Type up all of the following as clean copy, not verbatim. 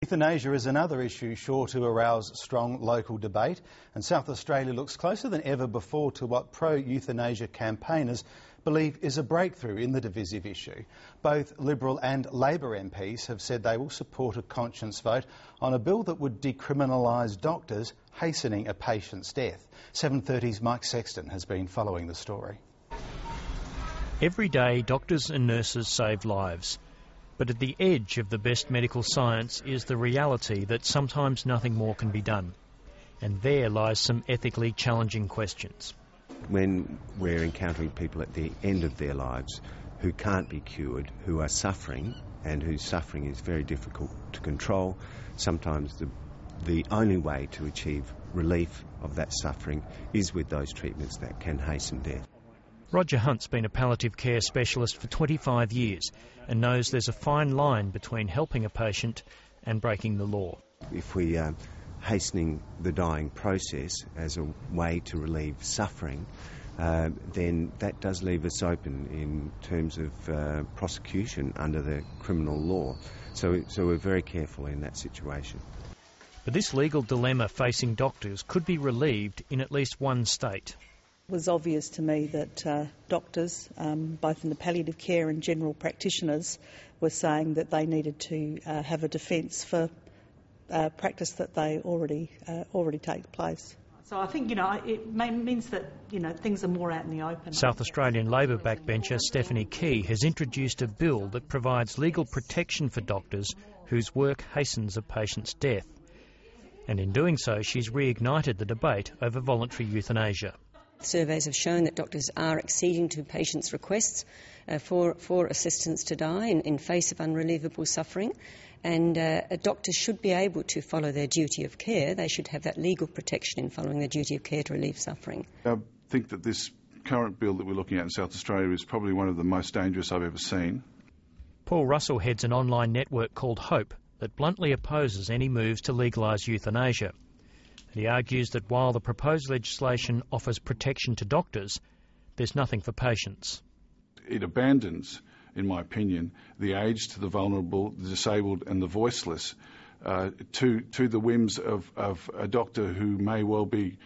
Euthanasia is another issue sure to arouse strong local debate, and South Australia looks closer than ever before to what pro-euthanasia campaigners believe is a breakthrough in the divisive issue. Both Liberal and Labor MPs have said they will support a conscience vote on a bill that would decriminalise doctors hastening a patient's death. 7:30's Mike Sexton has been following the story. Every day, doctors and nurses save lives. But at the edge of the best medical science is the reality that sometimes nothing more can be done. And there lies some ethically challenging questions. When we're encountering people at the end of their lives who can't be cured, who are suffering, and whose suffering is very difficult to control, sometimes the only way to achieve relief of that suffering is with those treatments that can hasten death. Roger Hunt's been a palliative care specialist for 25 years and knows there's a fine line between helping a patient and breaking the law. If we are hastening the dying process as a way to relieve suffering, then that does leave us open in terms of prosecution under the criminal law. So we're very careful in that situation. But this legal dilemma facing doctors could be relieved in at least one state. It was obvious to me that doctors, both in the palliative care and general practitioners, were saying that they needed to have a defence for practice that they already take place. So I think, it means that, things are more out in the open. South Australian Labor backbencher Stephanie Key has introduced a bill that provides legal protection for doctors whose work hastens a patient's death. And in doing so, she's reignited the debate over voluntary euthanasia. Surveys have shown that doctors are acceding to patients' requests for assistance to die in face of unrelievable suffering, and doctors should be able to follow their duty of care. They should have that legal protection in following their duty of care to relieve suffering. I think that this current bill that we're looking at in South Australia is probably one of the most dangerous I've ever seen. Paul Russell heads an online network called Hope that bluntly opposes any moves to legalise euthanasia. He argues that while the proposed legislation offers protection to doctors, there's nothing for patients. It abandons, in my opinion, the aged to the vulnerable, the disabled and the voiceless to the whims of a doctor who may well be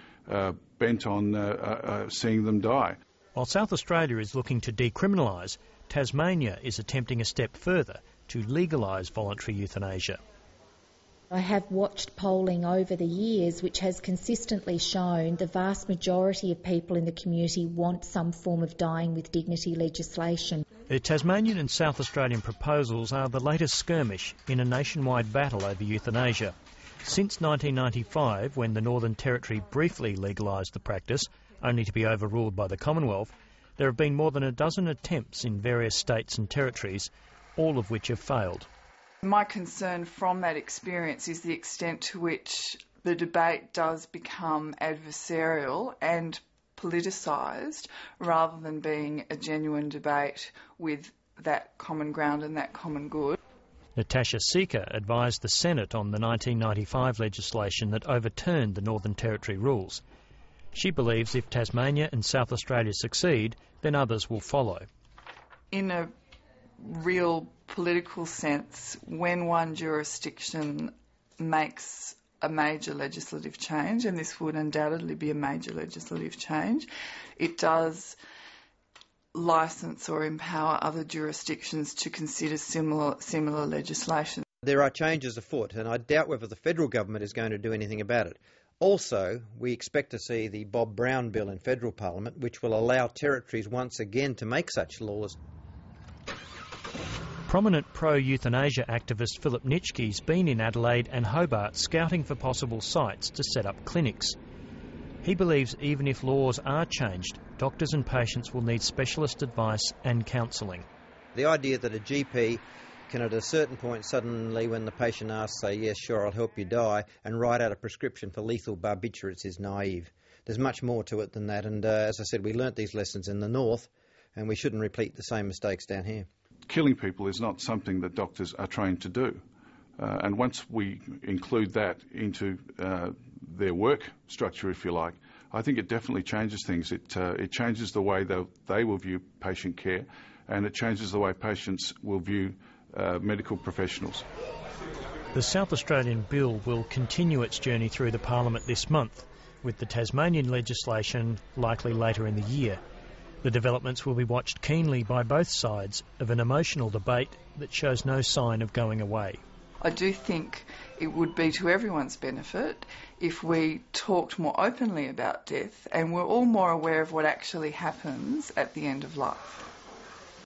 bent on seeing them die. While South Australia is looking to decriminalise, Tasmania is attempting a step further to legalise voluntary euthanasia. I have watched polling over the years which has consistently shown the vast majority of people in the community want some form of dying with dignity legislation. The Tasmanian and South Australian proposals are the latest skirmish in a nationwide battle over euthanasia. Since 1995, when the Northern Territory briefly legalised the practice, only to be overruled by the Commonwealth, there have been more than a dozen attempts in various states and territories, all of which have failed. My concern from that experience is the extent to which the debate does become adversarial and politicised rather than being a genuine debate with that common ground and that common good. NATASHA CICA advised the Senate on the 1995 legislation that overturned the Northern Territory rules. She believes if Tasmania and South Australia succeed, then others will follow. In a real political sense, when one jurisdiction makes a major legislative change, and this would undoubtedly be a major legislative change, it does licence or empower other jurisdictions to consider similar legislation. There are changes afoot, and I doubt whether the federal government is going to do anything about it. Also, we expect to see the Bob Brown bill in federal parliament, which will allow territories once again to make such laws. Prominent pro-euthanasia activist Philip Nitschke's been in Adelaide and Hobart scouting for possible sites to set up clinics. He believes even if laws are changed, doctors and patients will need specialist advice and counselling. The idea that a GP can at a certain point suddenly, when the patient asks, say, yes, sure, I'll help you die, and write out a prescription for lethal barbiturates is naive. There's much more to it than that, and as I said, we learnt these lessons in the north, and we shouldn't repeat the same mistakes down here. Killing people is not something that doctors are trained to do. And once we include that into their work structure, if you like, I think it definitely changes things. It changes the way they will view patient care, and it changes the way patients will view medical professionals. The South Australian bill will continue its journey through the Parliament this month, with the Tasmanian legislation likely later in the year. The developments will be watched keenly by both sides of an emotional debate that shows no sign of going away. I do think it would be to everyone's benefit if we talked more openly about death and we're all more aware of what actually happens at the end of life.